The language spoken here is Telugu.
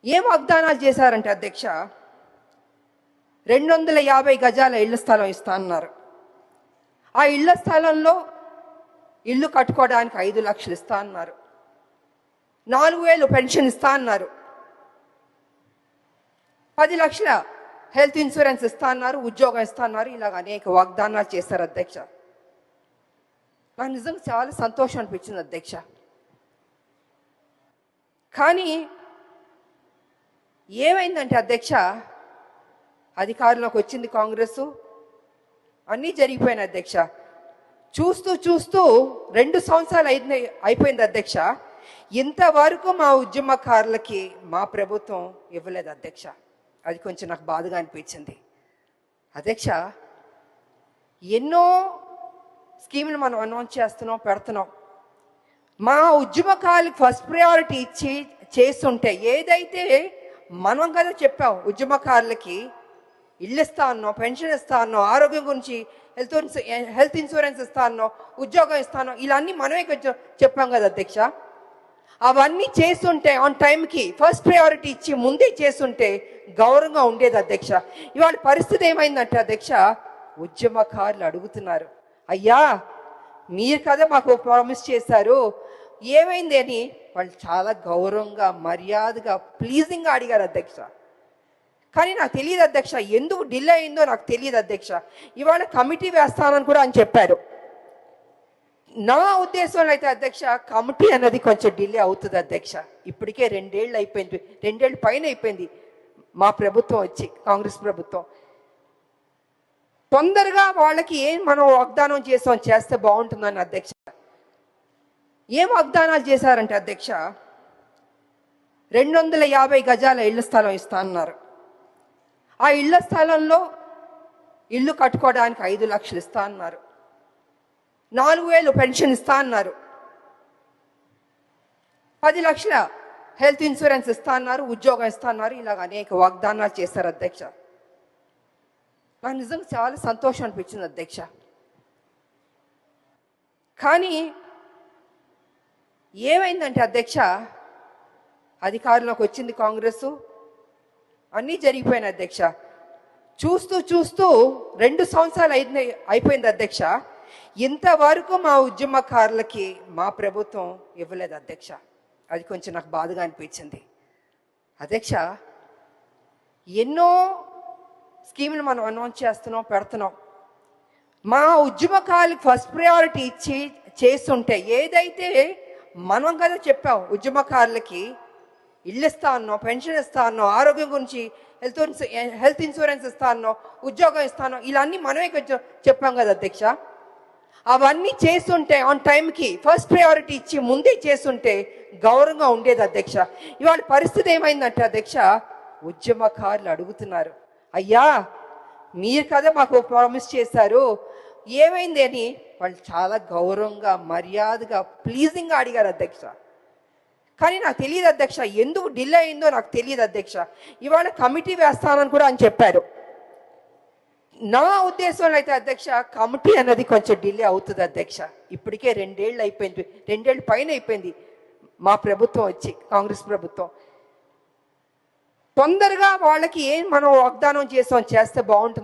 ఏం వాగ్దానాలు చేశారంటే అధ్యక్ష, 250 గజాల ఇళ్ల స్థలం ఇస్తా అన్నారు. ఆ ఇళ్ల స్థలంలో ఇల్లు కట్టుకోవడానికి 5 లక్షలు ఇస్తా అన్నారు. 4,000 పెన్షన్ ఇస్తా అన్నారు. 10 లక్షల హెల్త్ ఇన్సూరెన్స్ ఇస్తా అన్నారు. ఉద్యోగం ఇస్తా అన్నారు. ఇలాగ అనేక వాగ్దానాలు చేశారు అధ్యక్ష. నాకు నిజంగా చాలా సంతోషం అనిపించింది అధ్యక్ష. కానీ ఏమైందంటే అధ్యక్ష, అధికారంలోకి వచ్చింది కాంగ్రెస్, అన్నీ జరిగిపోయినాయి అధ్యక్ష. చూస్తూ చూస్తూ 2 సంవత్సరాలు అయిపోయింది అధ్యక్ష. ఇంతవరకు మా ఉద్యమకారులకి మా ప్రభుత్వం ఇవ్వలేదు అధ్యక్ష. అది కొంచెం నాకు బాధగా అనిపించింది అధ్యక్ష. ఎన్నో స్కీములు మనం అనౌన్స్ చేస్తున్నాం, పెడుతున్నాం. మా ఉద్యమకారులకు ఫస్ట్ ప్రయారిటీ ఇచ్చి చేస్తుంటే, ఏదైతే మనం కదా చెప్పాం ఉద్యమకారులకి ఇల్లు ఇస్తా అన్నాం, పెన్షన్ ఇస్తా అన్నాం, ఆరోగ్యం గురించి హెల్త్ ఇన్సూరెన్స్ ఇస్తా అన్నాం, ఉద్యోగం ఇస్తాను, ఇలా అన్నీ మనమే కొంచెం చెప్పాం కదా అధ్యక్ష. అవన్నీ చేస్తుంటే ఆన్ టైంకి ఫస్ట్ ప్రయారిటీ ఇచ్చి ముందే చేస్తుంటే గౌరవంగా ఉండేది అధ్యక్ష. ఇవాళ పరిస్థితి ఏమైందంటే అధ్యక్ష, ఉద్యమకారులు అడుగుతున్నారు, అయ్యా మీరు కదా మాకు ప్రామిస్ చేశారు, ఏమైంది అని వాళ్ళు చాలా గౌరవంగా, మర్యాదగా, ప్లీజింగ్గా అడిగారు అధ్యక్ష. కానీ నాకు తెలియదు అధ్యక్ష, ఎందుకు డిలే అయిందో నాకు తెలియదు అధ్యక్ష. ఇవాళ కమిటీ వేస్తానని కూడా అని చెప్పారు. నా ఉద్దేశంలో అయితే అధ్యక్ష, కమిటీ అన్నది కొంచెం డిలే అవుతుంది అధ్యక్ష. ఇప్పటికే 2 ఏళ్ళు అయిపోయింది, 2 ఏళ్ళు పైన అయిపోయింది మా ప్రభుత్వం వచ్చి, కాంగ్రెస్ ప్రభుత్వం. తొందరగా వాళ్ళకి ఏం మనం వాగ్దానం చేస్తే బాగుంటుందని అధ్యక్ష. ఏం వాగ్దానాలు చేశారంటే అధ్యక్ష, 250 గజాల ఇళ్ల స్థలం ఇస్తా అన్నారు. ఆ ఇళ్ల స్థలంలో ఇల్లు కట్టుకోవడానికి 5 లక్షలు ఇస్తా అన్నారు. 4,000 పెన్షన్ ఇస్తా అన్నారు. 10 లక్షల హెల్త్ ఇన్సూరెన్స్ ఇస్తా అన్నారు. ఉద్యోగం ఇస్తా అన్నారు. ఇలాగ అనేక వాగ్దానాలు చేశారు అధ్యక్ష. నాకు నిజంగా చాలా సంతోషం అనిపించింది అధ్యక్ష. కానీ ఏమైందంటే అధ్యక్ష, అధికారంలోకి వచ్చింది కాంగ్రెస్, అన్నీ జరిగిపోయినాయి అధ్యక్ష. చూస్తూ చూస్తూ 2 సంవత్సరాలు అయిపోయింది అధ్యక్ష. ఇంతవరకు మా ఉద్యమకారులకి మా ప్రభుత్వం ఇవ్వలేదు అధ్యక్ష. అది కొంచెం నాకు బాధగా అనిపించింది అధ్యక్ష. ఎన్నో స్కీములు మనం అనౌన్స్ చేస్తున్నాం, పెడుతున్నాం. మా ఉద్యమకారులకు ఫస్ట్ ప్రయారిటీ ఇచ్చి చేస్తుంటే, ఏదైతే మనం కదా చెప్పాం ఉద్యమకారులకి ఇల్లు ఇస్తా అన్నాం, పెన్షన్ ఇస్తా అన్నాం, ఆరోగ్యం గురించి హెల్త్ ఇన్సూరెన్స్ ఇస్తా అన్నాం, ఉద్యోగం ఇస్తాను, ఇలా అన్నీ మనమే కొంచెం చెప్పాం కదా అధ్యక్ష. అవన్నీ చేస్తుంటే ఆన్ టైంకి ఫస్ట్ ప్రయారిటీ ఇచ్చి ముందే చేస్తుంటే గౌరవంగా ఉండేది అధ్యక్ష. ఇవాళ పరిస్థితి ఏమైందంటే అధ్యక్ష, ఉద్యమకారులు అడుగుతున్నారు, అయ్యా మీరు కదా మాకు ప్రామిస్ చేశారు, ఏమైంది అని వాళ్ళు చాలా గౌరవంగా, మర్యాదగా, ప్లీజింగ్గా అడిగారు అధ్యక్ష. కానీ నాకు తెలియదు అధ్యక్ష, ఎందుకు డిలే అయిందో నాకు తెలియదు అధ్యక్ష. ఇవాళ కమిటీ వేస్తానని కూడా అని చెప్పారు. నా ఉద్దేశంలో అయితే అధ్యక్ష, కమిటీ అన్నది కొంచెం డిలే అవుతుంది అధ్యక్ష. ఇప్పటికే 2 ఏళ్ళు అయిపోయింది, 2 ఏళ్ళు పైన అయిపోయింది మా ప్రభుత్వం వచ్చి, కాంగ్రెస్ ప్రభుత్వం. తొందరగా వాళ్ళకి ఏం మనం వాగ్దానం చేస్తే బాగుంటుంది.